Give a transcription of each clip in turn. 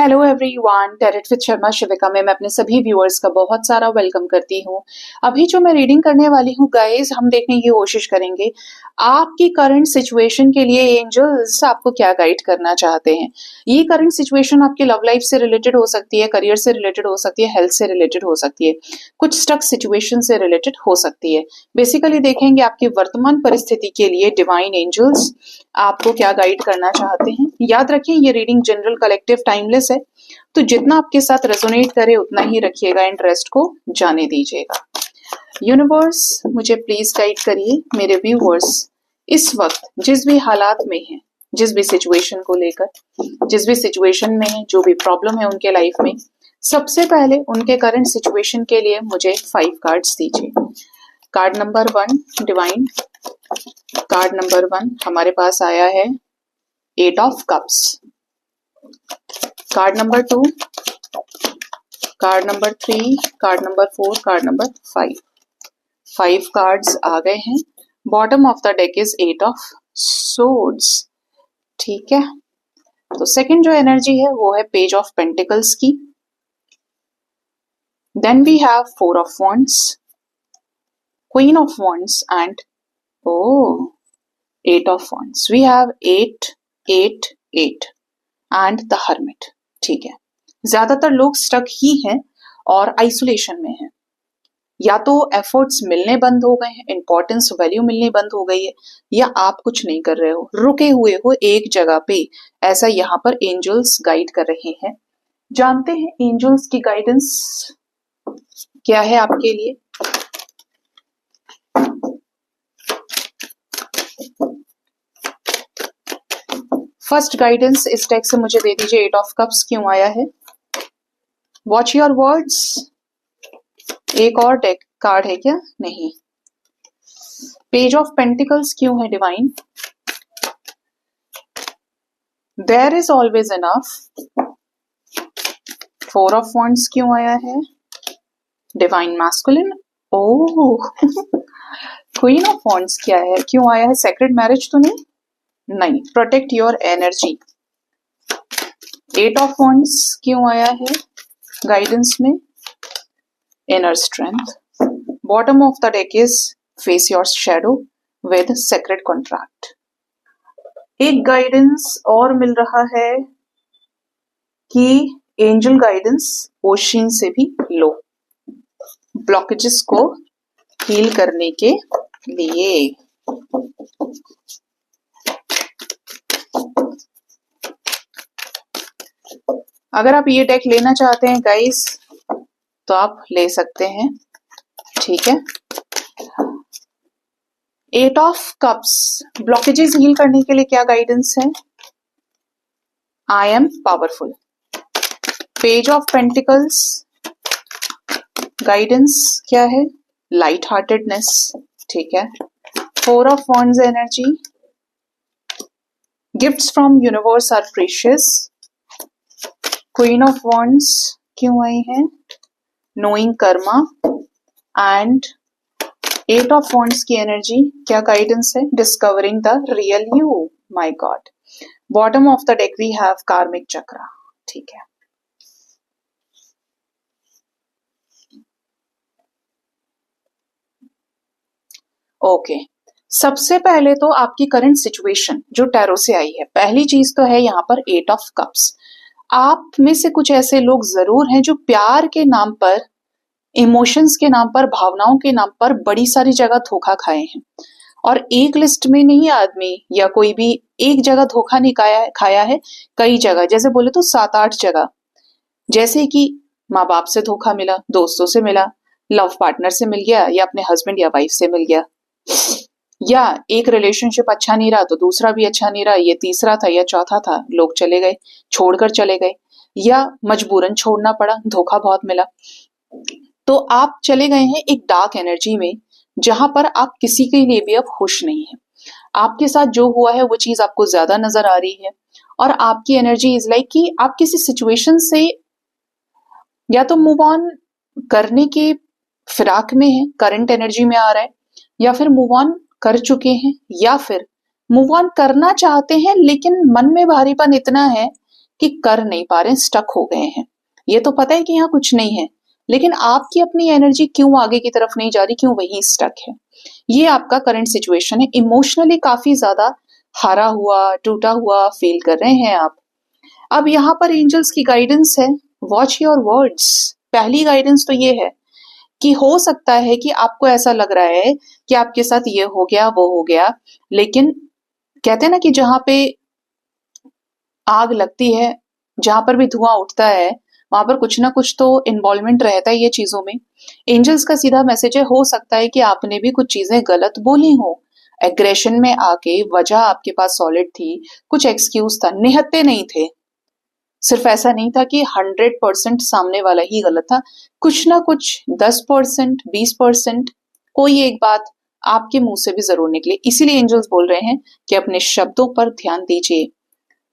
Hello everyone, tarot with Sharma Shivika में मैं अपने सभी व्यूअर्स का बहुत सारा वेलकम करती हूँ। अभी जो मैं रीडिंग करने वाली हूँ गाइस, हम देखने की कोशिश करेंगे आपकी करंट सिचुएशन के लिए एंजल्स आपको क्या गाइड करना चाहते हैं। ये करंट सिचुएशन आपकी लव लाइफ से रिलेटेड हो सकती है, करियर से रिलेटेड हो सकती है, हेल्थ से रिलेटेड हो सकती है, कुछ स्टक सिचुएशन से रिलेटेड हो सकती है। बेसिकली देखेंगे आपकी वर्तमान परिस्थिति के लिए डिवाइन एंजल्स आपको क्या गाइड करना चाहते हैं। याद रखिए ये रीडिंग जनरल, कलेक्टिव, टाइमलेस है, तो जितना आपके साथ रेजोनेट करे उतना ही रखिएगा, इंटरेस्ट को जाने दीजिएगा। यूनिवर्स मुझे प्लीज गाइड करिए। मेरे व्यूअर्स इस वक्त जिस भी हालात में हैं, जिस भी सिचुएशन को लेकर, जिस भी सिचुएशन में है, जो भी प्रॉब्लम है उनके लाइफ में, सबसे पहले उनके करंट सिचुएशन के लिए मुझे 5 कार्ड्स दीजिए। Card number 1 divine, card number 1 हमारे पास आया है 8 of cups, card number 2, card number 3, card number 4, card number 5। 5 cards आ गए हैं। Bottom of the deck is 8 of swords. ठीक है, तो सेकंड जो एनर्जी है वो है पेज ऑफ पेंटिकल्स की। Then we have 4 of wands, queen of wands and 8 of wands. We have 8, 8, 8 and the hermit. ठीक है, ज्यादातर लोग स्टक ही हैं और आइसोलेशन में हैं। या तो एफर्ट्स मिलने बंद हो गए हैं, इंपॉर्टेंस वैल्यू मिलनी बंद हो गई है, या आप कुछ नहीं कर रहे हो, रुके हुए हो एक जगह पे। ऐसा यहाँ पर एंजल्स गाइड कर रहे हैं। जानते हैं एंजल्स की गाइडेंस क्या है आपके लिए। फर्स्ट गाइडेंस इस डेक से मुझे दे दीजिए। 8 ऑफ कप्स क्यों आया है? Watch your words. एक और डेक कार्ड है क्या? नहीं। पेज ऑफ पेंटिकल्स क्यों है divine? There is always enough. 4 of wands क्यों आया है? Divine masculine. Oh queen of wands क्या है, क्यों आया है? सेक्रेड मैरिज तो नहीं? नहीं, protect your energy. 8 of wands क्यों आया है गाइडेंस में? Inner strength. Bottom of the deck is face your shadow with sacred contract. एक गाइडेंस और मिल रहा है कि एंजल गाइडेंस ओशियन से भी लो, ब्लॉकेजेस को हील करने के लिए। अगर आप ये डेक लेना चाहते हैं गाइस तो आप ले सकते हैं। ठीक है, 8 ऑफ कप्स ब्लॉकेजेस हील करने के लिए क्या गाइडेंस है? I am powerful. Page of pentacles guidance क्या है? Light heartedness. ठीक है, 4 of wands energy, gifts from universe are precious. Queen of wands क्यों आई है? Knowing karma and 8 of wands की एनर्जी क्या गाइडेंस है? Discovering the real you. My god. Bottom of the deck we have karmic chakra. ठीक है, ओके सबसे पहले तो आपकी करंट सिचुएशन जो टैरो से आई है, पहली चीज तो है यहाँ पर 8 ऑफ कप्स। आप में से कुछ ऐसे लोग जरूर हैं जो प्यार के नाम पर, इमोशंस के नाम पर, भावनाओं के नाम पर बड़ी सारी जगह धोखा खाए हैं। और एक लिस्ट में नहीं आदमी या कोई भी एक जगह धोखा नहीं खाया है, कई जगह, जैसे बोले तो 7-8 जगह। जैसे कि माँ बाप से धोखा मिला, दोस्तों से मिला, लव पार्टनर से मिल गया, या अपने हस्बैंड या वाइफ से मिल गया, या एक रिलेशनशिप अच्छा नहीं रहा तो दूसरा भी अच्छा नहीं रहा, ये तीसरा था या चौथा था, लोग चले गए, छोड़कर चले गए, या मजबूरन छोड़ना पड़ा, धोखा बहुत मिला। तो आप चले गए हैं एक डार्क एनर्जी में जहां पर आप किसी के लिए भी अब खुश नहीं है। आपके साथ जो हुआ है वो चीज आपको ज्यादा नजर आ रही है, और आपकी एनर्जी इज लाइक कि आप किसी सिचुएशन से या तो मूव ऑन करने के फिराक में है, करंट एनर्जी में आ रहा है, या फिर मूव ऑन कर चुके हैं, या फिर मूव ऑन करना चाहते हैं लेकिन मन में भारीपन इतना है कि कर नहीं पा रहे हैं, स्टक हो गए हैं। ये तो पता है कि यहाँ कुछ नहीं है, लेकिन आपकी अपनी एनर्जी क्यों आगे की तरफ नहीं जा रही, क्यों वहीं स्टक है। ये आपका करंट सिचुएशन है। इमोशनली काफी ज्यादा हारा हुआ, टूटा हुआ फील कर रहे हैं आप। अब यहाँ पर एंजल्स की गाइडेंस है, वॉच योर वर्ड्स। पहली गाइडेंस तो ये है कि हो सकता है कि आपको ऐसा लग रहा है कि आपके साथ ये हो गया, वो हो गया, लेकिन कहते हैं ना कि जहां पे आग लगती है, जहां पर भी धुआं उठता है, वहां पर कुछ ना कुछ तो इन्वॉल्वमेंट रहता है ये चीजों में। एंजल्स का सीधा मैसेज है, हो सकता है कि आपने भी कुछ चीजें गलत बोली हो, एग्रेशन में आके, वजह आपके पास सॉलिड थी, कुछ एक्सक्यूज था, निहत्ते नहीं थे। सिर्फ ऐसा नहीं था कि 100% सामने वाला ही गलत था, कुछ ना कुछ 10%, 20% कोई एक बात आपके मुंह से भी जरूर निकले। इसीलिए एंजल्स बोल रहे हैं कि अपने शब्दों पर ध्यान दीजिए,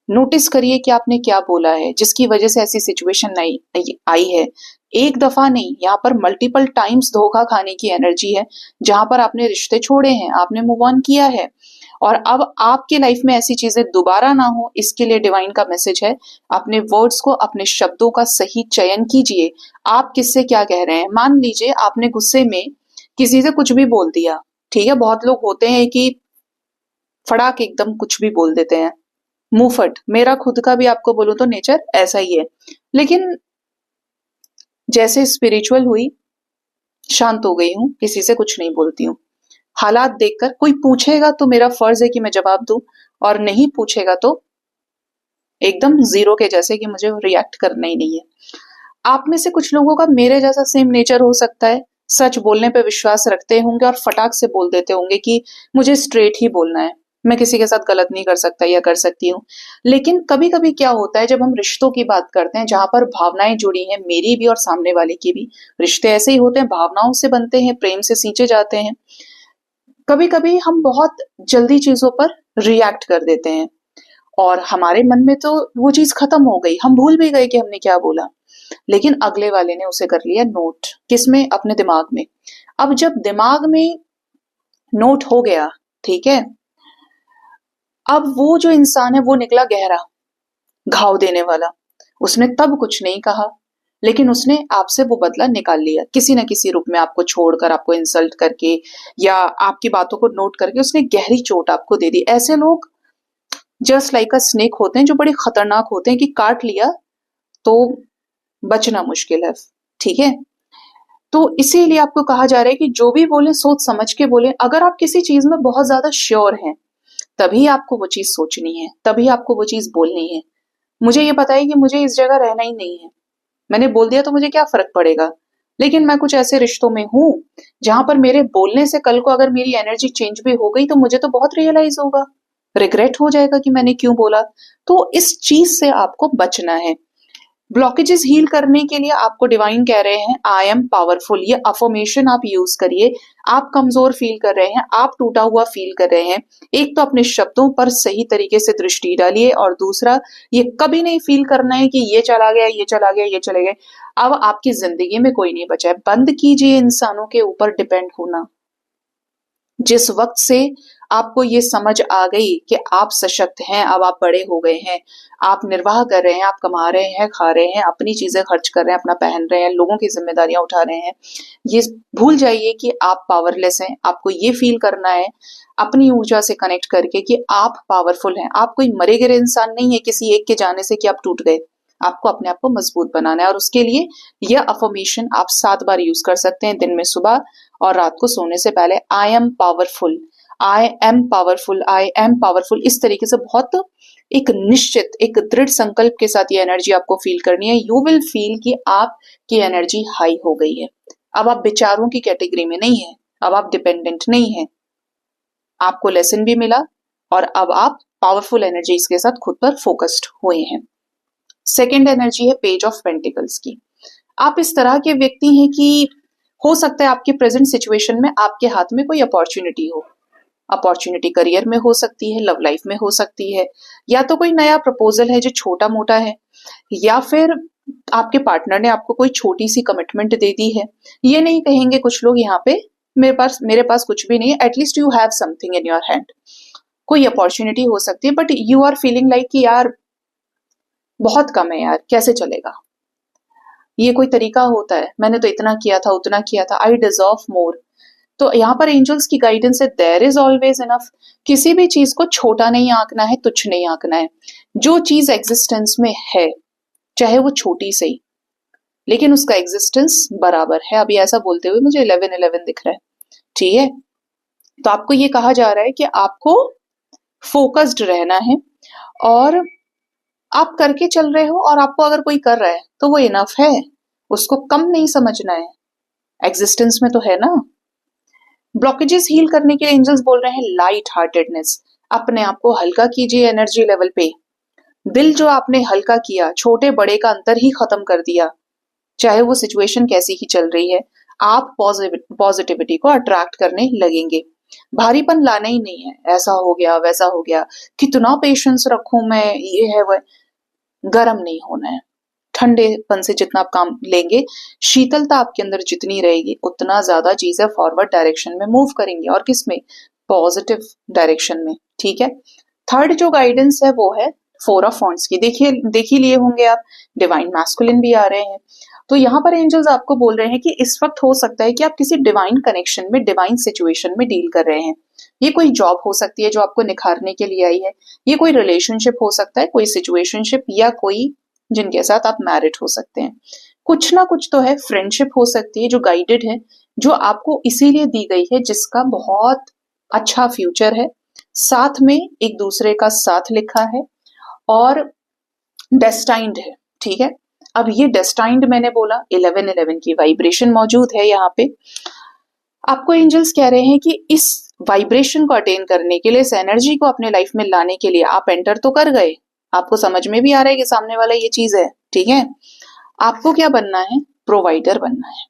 नोटिस करिए कि आपने क्या बोला है जिसकी वजह से ऐसी सिचुएशन आई है। एक दफा नहीं, यहाँ पर मल्टीपल टाइम्स धोखा खाने की एनर्जी है, जहां पर आपने रिश्ते छोड़े हैं, आपने मूव ऑन किया है, और अब आपके लाइफ में ऐसी चीजें दोबारा ना हो, इसके लिए डिवाइन का मैसेज है, अपने वर्ड्स को, अपने शब्दों का सही चयन कीजिए। आप किससे क्या कह रहे हैं। मान लीजिए आपने गुस्से में किसी से कुछ भी बोल दिया, ठीक है, बहुत लोग होते हैं कि फड़ाक एकदम कुछ भी बोल देते हैं, मुंहफट। मेरा खुद का भी आपको बोलूं तो नेचर ऐसा ही है, लेकिन जैसे स्पिरिचुअल हुई, शांत हो गई हूं, किसी से कुछ नहीं बोलती हूँ। हालात देखकर कोई पूछेगा तो मेरा फर्ज है कि मैं जवाब दूं, और नहीं पूछेगा तो एकदम जीरो के जैसे कि मुझे रिएक्ट करना ही नहीं है। आप में से कुछ लोगों का मेरे जैसा सेम नेचर हो सकता है, सच बोलने पे विश्वास रखते होंगे और फटाक से बोल देते होंगे कि मुझे स्ट्रेट ही बोलना है, मैं किसी के साथ गलत नहीं कर सकता या कर सकती हूँ। लेकिन कभी कभी क्या होता है, जब हम रिश्तों की बात करते हैं जहां पर भावनाएं जुड़ी हैं, मेरी भी और सामने वाले की भी, रिश्ते ऐसे ही होते हैं, भावनाओं से बनते हैं, प्रेम से सींचे जाते हैं। कभी कभी हम बहुत जल्दी चीजों पर रिएक्ट कर देते हैं, और हमारे मन में तो वो चीज खत्म हो गई, हम भूल भी गए कि हमने क्या बोला, लेकिन अगले वाले ने उसे कर लिया नोट, किसमें, अपने दिमाग में। अब जब दिमाग में नोट हो गया, ठीक है, अब वो जो इंसान है वो निकला गहरा, घाव देने वाला। उसने तब कुछ नहीं कहा, लेकिन उसने आपसे वो बदला निकाल लिया, किसी न किसी रूप में, आपको छोड़कर, आपको इंसल्ट करके, या आपकी बातों को नोट करके उसने गहरी चोट आपको दे दी। ऐसे लोग जस्ट लाइक अ स्नेक होते हैं, जो बड़े खतरनाक होते हैं कि काट लिया तो बचना मुश्किल है, ठीक है। तो इसीलिए आपको कहा जा रहा है कि जो भी बोले सोच समझ के बोले। अगर आप किसी चीज में बहुत ज्यादा श्योर हैं, तभी आपको वो चीज सोचनी है, तभी आपको वो चीज बोलनी है। मुझे ये पता है कि मुझे इस जगह रहना ही नहीं है, मैंने बोल दिया तो मुझे क्या फर्क पड़ेगा। लेकिन मैं कुछ ऐसे रिश्तों में हूं जहां पर मेरे बोलने से कल को अगर मेरी एनर्जी चेंज भी हो गई तो मुझे तो बहुत रियलाइज होगा, रिग्रेट हो जाएगा कि मैंने क्यों बोला। तो इस चीज से आपको बचना है। ब्लॉकेजेस हील करने के लिए आपको डिवाइन कह रहे हैं, आई एम पावरफुल। ये अफर्मेशन आप यूज करिए। आप कमजोर फील कर रहे हैं, आप टूटा हुआ फील कर रहे हैं, एक तो अपने शब्दों पर सही तरीके से दृष्टि डालिए, और दूसरा, ये कभी नहीं फील करना है कि ये चला गया, ये चला गया, ये चले गए, अब आपकी जिंदगी में कोई नहीं बचा है। बंद कीजिए इंसानों के ऊपर डिपेंड होना। जिस वक्त से आपको ये समझ आ गई कि आप सशक्त हैं, अब आप बड़े हो गए हैं, आप निर्वाह कर रहे हैं, आप कमा रहे हैं, खा रहे हैं, अपनी चीजें खर्च कर रहे हैं, अपना पहन रहे हैं, लोगों की जिम्मेदारियां उठा रहे हैं, ये भूल जाइए कि आप पावरलेस हैं। आपको ये फील करना है अपनी ऊर्जा से कनेक्ट करके कि आप पावरफुल हैं। आप कोई मरे गिरे इंसान नहीं है किसी एक के जाने से कि आप टूट गए। आपको अपने आप को मजबूत बनाना है, और उसके लिए यह अफर्मेशन आप 7 बार यूज कर सकते हैं, दिन में सुबह और रात को सोने से पहले। आई am powerful, I am powerful, I am powerful. इस तरीके से बहुत एक निश्चित, एक दृढ़ संकल्प के साथ ये एनर्जी आपको फील करनी है। यू विल फील कि आपकी एनर्जी हाई हो गई है। अब आप विचारों की कैटेगरी में नहीं है, अब आप डिपेंडेंट नहीं है, आपको लेसन भी मिला, और अब आप पावरफुल एनर्जीज के साथ खुद पर फोकस्ड हुए हैं। सेकेंड एनर्जी है पेज ऑफ पेंटिकल्स की। आप इस तरह के व्यक्ति हैं कि हो सकता है आपके प्रेजेंट सिचुएशन में आपके हाथ में कोई अपॉर्चुनिटी हो। अपॉर्चुनिटी करियर में हो सकती है, लव लाइफ में हो सकती है, या तो कोई नया प्रपोजल है जो छोटा मोटा है, या फिर आपके पार्टनर ने आपको कोई छोटी सी कमिटमेंट दे दी है। ये नहीं कहेंगे कुछ लोग यहाँ पे मेरे पास कुछ भी नहीं है, at least you have something in your hand. कोई अपॉर्चुनिटी हो सकती है, but you are feeling like कि यार बहुत कम है यार, कैसे चलेगा, ये कोई तरीका होता है, मैंने तो इतना किया था उतना किया था, आई डिजर्व मोर। तो यहाँ पर एंजल्स की गाइडेंस है, देयर इज ऑलवेज इनफ। किसी भी चीज को छोटा नहीं आंकना है, तुच्छ नहीं आंकना है। जो चीज एग्जिस्टेंस में है, चाहे वो छोटी सही, लेकिन उसका एग्जिस्टेंस बराबर है। अभी ऐसा बोलते हुए मुझे 11-11 दिख रहा है, ठीक है। तो आपको ये कहा जा रहा है कि आपको फोकस्ड रहना है, और आप करके चल रहे हो, और आपको अगर कोई कर रहा है तो वो इनफ है, उसको कम नहीं समझना है, एग्जिस्टेंस में तो है ना। ब्लॉकेजेस हील करने के लिए एंजल्स बोल रहे हैं लाइट हार्टेडनेस, अपने आप को हल्का कीजिए एनर्जी लेवल पे। दिल जो आपने हल्का किया, छोटे बड़े का अंतर ही खत्म कर दिया, चाहे वो सिचुएशन कैसी ही चल रही है, आप पॉजिटिविटी को अट्रैक्ट करने लगेंगे। भारीपन लाना ही नहीं है, ऐसा हो गया वैसा हो गया, कितना पेशेंस रखूं मैं, ये है वह, गर्म नहीं होना है। ठंडेपन से जितना आप काम लेंगे, शीतलता आपके अंदर जितनी रहेगी, उतना ज्यादा चीजें फॉरवर्ड डायरेक्शन में मूव करेंगी, और किसमें, पॉजिटिव डायरेक्शन में, ठीक है। थर्ड जो गाइडेंस है वो है 4 ऑफ वॉन्ड्स की। देखिए देख ही लिए होंगे आप, डिवाइन मैस्कुलिन भी आ रहे हैं। तो यहाँ पर एंजल्स आपको बोल रहे हैं कि इस वक्त हो सकता है कि आप किसी डिवाइन कनेक्शन में, डिवाइन सिचुएशन में डील कर रहे हैं। ये कोई जॉब हो सकती है जो आपको निखारने के लिए आई है, ये कोई रिलेशनशिप हो सकता है, कोई सिचुएशनशिप, या कोई जिनके साथ आप मैरिड हो सकते हैं। कुछ ना कुछ तो है, फ्रेंडशिप हो सकती है जो गाइडेड है, जो आपको इसीलिए दी गई है, जिसका बहुत अच्छा फ्यूचर है, साथ में एक दूसरे का साथ लिखा है, और डेस्टाइंड है, ठीक है। अब ये डेस्टाइंड मैंने बोला, 11-11 की वाइब्रेशन मौजूद है यहाँ पे। आपको एंजल्स कह रहे हैं कि इस वाइब्रेशन को अटेन करने के लिए, इस एनर्जी को अपने लाइफ में लाने के लिए आप एंटर तो कर गए, आपको समझ में भी आ रहा है कि सामने वाला ये चीज है, ठीक है। आपको क्या बनना है, प्रोवाइडर बनना है।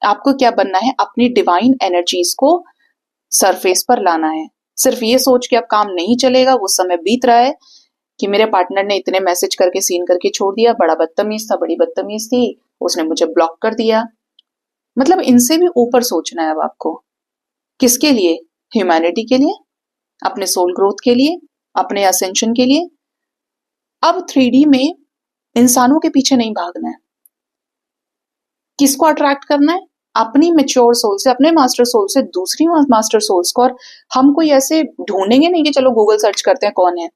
आपको क्या बनना है, अपनी डिवाइन एनर्जीज को सरफेस पर लाना है। सिर्फ ये सोच के अब काम नहीं चलेगा, वो समय बीत रहा है कि मेरे पार्टनर ने इतने मैसेज करके सीन करके छोड़ दिया, बड़ा बदतमीज था, बड़ी बदतमीज थी, उसने मुझे ब्लॉक कर दिया। मतलब इनसे भी ऊपर सोचना है अब आपको। किसके लिए, ह्यूमैनिटी के लिए, अपने सोल ग्रोथ के लिए, अपने असेंशन के लिए। अब 3D में इंसानों के पीछे नहीं भागना है। किसको अट्रैक्ट करना है, अपनी मेच्योर सोल से, अपने मास्टर सोल से दूसरी मास्टर सोल्स को। और हम कोई ऐसे ढूंढेंगे नहीं कि चलो गूगल सर्च करते हैं कौन है,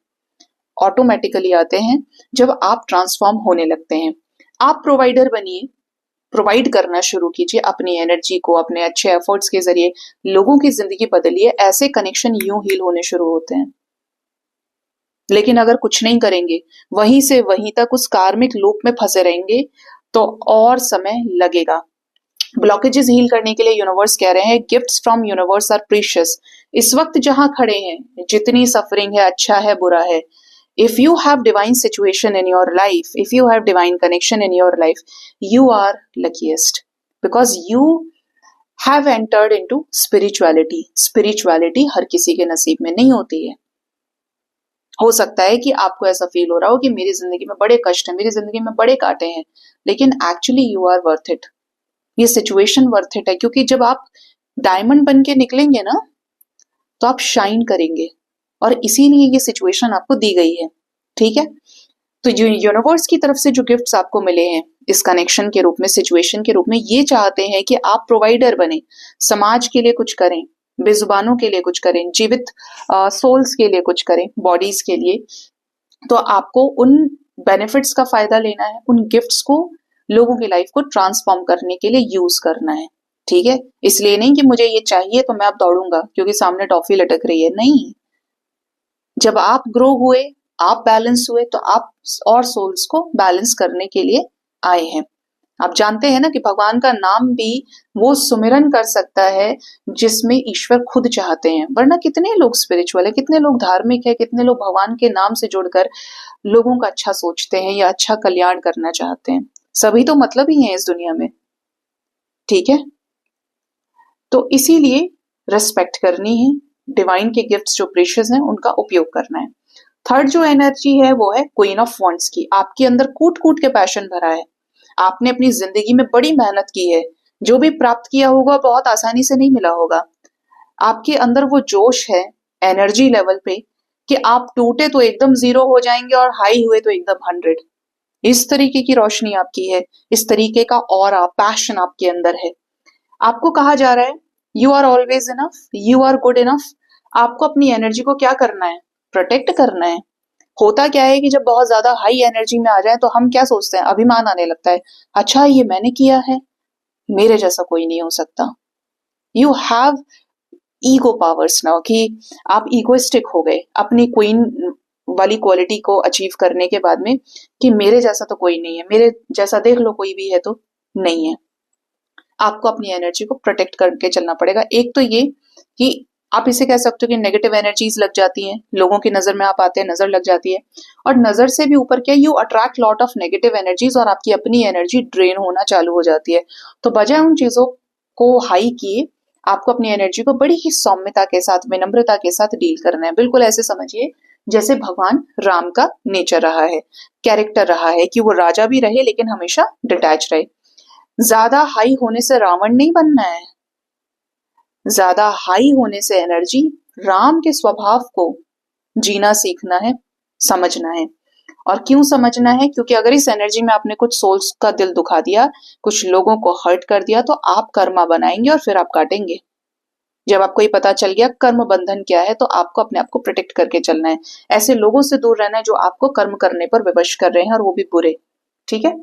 ऑटोमेटिकली आते हैं जब आप ट्रांसफॉर्म होने लगते हैं। आप प्रोवाइडर बनिए, प्रोवाइड करना शुरू कीजिए अपनी एनर्जी को, अपने अच्छे एफर्ट्स के जरिए लोगों की जिंदगी बदलिए। ऐसे कनेक्शन यूं हील होने शुरू होते हैं। लेकिन अगर कुछ नहीं करेंगे, वहीं से वहीं तक उस कार्मिक लूप में फंसे रहेंगे, तो और समय लगेगा। ब्लॉकेजेस हील करने के लिए यूनिवर्स कह रहे हैं, gifts from universe are precious. इस वक्त जहां खड़े हैं, जितनी सफरिंग है, अच्छा है बुरा है, if you have divine situation in your life, if you have divine connection in your life, you are luckiest because you have entered into spirituality. Spirituality हर किसी के नसीब में नहीं होती है। हो सकता है कि आपको ऐसा फील हो रहा हो कि मेरी जिंदगी में बड़े कष्ट हैं, मेरी जिंदगी में बड़े कांटे हैं, लेकिन actually you are worth it. ये सिचुएशन वर्थ इट है, क्योंकि जब आप डायमंड बन के निकलेंगे ना, तो आप शाइन करेंगे, और इसीलिए ये सिचुएशन आपको दी गई है, ठीक है। तो जो यूनिवर्स की तरफ से जो गिफ्ट्स आपको मिले हैं इस कनेक्शन के रूप में, सिचुएशन के रूप में, ये चाहते हैं कि आप प्रोवाइडर बने, समाज के लिए कुछ करें, बेजुबानों के लिए कुछ करें, जीवित सोल्स के लिए कुछ करें, बॉडीज के लिए। तो आपको उन बेनिफिट्स का फायदा लेना है, उन गिफ्ट्स को लोगों की लाइफ को ट्रांसफॉर्म करने के लिए यूज करना है, ठीक है। इसलिए नहीं कि मुझे ये चाहिए तो मैं अब दौड़ूंगा क्योंकि सामने टॉफी लटक रही है, नहीं। जब आप ग्रो हुए, आप बैलेंस हुए, तो आप और सोल्स को बैलेंस करने के लिए आए हैं। आप जानते हैं ना कि भगवान का नाम भी वो सुमिरन कर सकता है जिसमें ईश्वर खुद चाहते हैं। वरना कितने लोग स्पिरिचुअल है, कितने लोग धार्मिक है, कितने लोग भगवान के नाम से जुड़कर लोगों का अच्छा सोचते हैं या अच्छा कल्याण करना चाहते हैं। सभी तो मतलब ही हैं इस दुनिया में, ठीक है। तो इसीलिए रेस्पेक्ट करनी है, डिवाइन के गिफ्ट्स जो प्रेशियस हैं उनका उपयोग करना है। थर्ड जो एनर्जी है वो है क्वीन ऑफ वॉन्ड्स की। आपके अंदर कूट कूट के पैशन भरा है, आपने अपनी जिंदगी में बड़ी मेहनत की है, जो भी प्राप्त किया होगा बहुत आसानी से नहीं मिला होगा। आपके अंदर वो जोश है एनर्जी लेवल पे कि आप टूटे तो एकदम 0 हो जाएंगे और हाई हुए तो एकदम 100। इस तरीके की रोशनी आपकी है, इस तरीके का ऑरा, पैशन आपके अंदर है। आपको कहा जा रहा है you are always enough, you are good enough. आपको अपनी एनर्जी को क्या करना है? प्रोटेक्ट करना है। होता क्या है कि जब बहुत ज्यादा हाई एनर्जी में आ जाए तो हम क्या सोचते हैं? अभिमान आने लगता है। अच्छा, ये मैंने किया है, मेरे जैसा कोई नहीं हो सकता। You have ego powers now, कि आप ईगोइस्टिक हो गए अपनी क्वीन वाली क्वालिटी को अचीव करने के बाद में, कि मेरे जैसा तो कोई नहीं है, मेरे जैसा देख लो कोई भी है तो नहीं है। आपको अपनी एनर्जी को प्रोटेक्ट करके चलना पड़ेगा। एक तो ये कि आप इसे कह सकते हो कि नेगेटिव एनर्जीज लग जाती हैं, लोगों की नजर में आप आते हैं, नजर लग जाती है। और नजर से भी ऊपर क्या, you attract lot of negative energies और आपकी अपनी एनर्जी ड्रेन होना चालू हो जाती है। तो बजाय उन चीजों को हाई किए, आपको अपनी एनर्जी को बड़ी ही सौम्यता के साथ, विनम्रता के साथ डील करना है। बिल्कुल ऐसे समझिए जैसे भगवान राम का नेचर रहा है, कैरेक्टर रहा है, कि वो राजा भी रहे लेकिन हमेशा डिटैच रहे। ज्यादा हाई होने से रावण नहीं बनना है, ज्यादा हाई होने से एनर्जी, राम के स्वभाव को जीना सीखना है, समझना है। और क्यों समझना है? क्योंकि अगर इस एनर्जी में आपने कुछ सोल्स का दिल दुखा दिया, कुछ लोगों को हर्ट कर दिया, तो आप कर्मा बनाएंगे और फिर आप काटेंगे। जब आपको ये पता चल गया कर्म बंधन क्या है, तो आपको अपने आप को प्रोटेक्ट करके चलना है। ऐसे लोगों से दूर रहना है जो आपको कर्म करने पर विवश कर रहे हैं, और वो भी बुरे। ठीक है।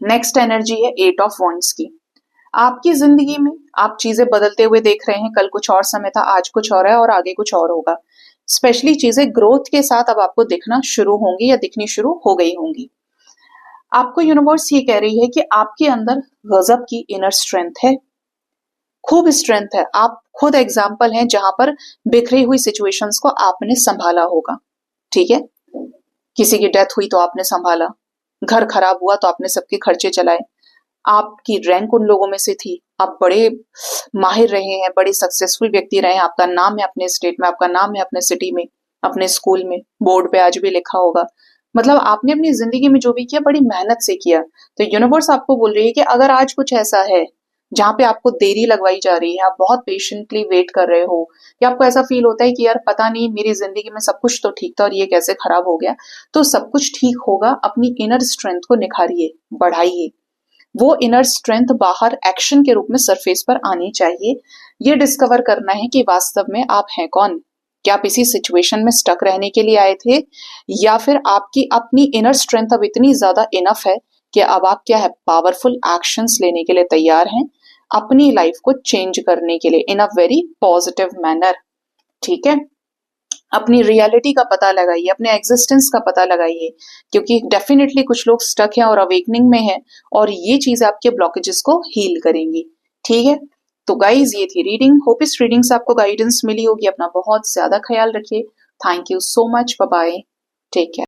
नेक्स्ट एनर्जी है 8 ऑफ वॉन्ड्स की। आपकी जिंदगी में आप चीजें बदलते हुए देख रहे हैं। कल कुछ और समय था, आज कुछ और है, और आगे कुछ और होगा। स्पेशली चीजें ग्रोथ के साथ अब आपको दिखना शुरू होंगी या दिखनी शुरू हो गई होंगी। आपको यूनिवर्स ये कह रही है कि आपके अंदर गजब की इनर स्ट्रेंथ है, खूब स्ट्रेंथ है। आप खुद एग्जाम्पल हैं जहां पर बिखरी हुई सिचुएशंस को आपने संभाला होगा। ठीक है। किसी की डेथ हुई तो आपने संभाला, घर खराब हुआ तो आपने सबके खर्चे चलाए, आपकी रैंक उन लोगों में से थी, आप बड़े माहिर रहे हैं, बड़े सक्सेसफुल व्यक्ति रहे हैं, आपका नाम है अपने स्टेट में, आपका नाम है अपने सिटी में, अपने स्कूल में, बोर्ड पे आज भी लिखा होगा। मतलब आपने अपनी जिंदगी में जो भी किया बड़ी मेहनत से किया। तो यूनिवर्स आपको बोल रही है कि अगर आज कुछ ऐसा है जहां पे आपको देरी लगवाई जा रही है, आप बहुत पेशेंटली वेट कर रहे हो, या आपको ऐसा फील होता है कि यार पता नहीं मेरी जिंदगी में सब कुछ तो ठीक था और ये कैसे खराब हो गया, तो सब कुछ ठीक होगा। अपनी इनर स्ट्रेंथ को निखारिए, बढ़ाइए। वो इनर स्ट्रेंथ बाहर एक्शन के रूप में सरफेस पर आनी चाहिए। ये डिस्कवर करना है कि वास्तव में आप हैं कौन। क्या आप इसी सिचुएशन में स्टक रहने के लिए आए थे, या फिर आपकी अपनी इनर स्ट्रेंथ अब इतनी ज्यादा इनफ है कि अब आप क्या है, पावरफुल एक्शंस लेने के लिए तैयार हैं, अपनी लाइफ को चेंज करने के लिए इन अ वेरी पॉजिटिव मैनर। ठीक है। अपनी रियलिटी का पता लगाइए, अपने एग्जिस्टेंस का पता लगाइए, क्योंकि डेफिनेटली कुछ लोग स्टक हैं और अवेकनिंग में हैं, और ये चीज आपके ब्लॉकेजेस को हील करेंगी। ठीक है। तो गाइज, ये थी रीडिंग। होप इस रीडिंग से आपको गाइडेंस मिली होगी। अपना बहुत ज्यादा ख्याल रखिए। Thank you so much. Bye bye. Take care.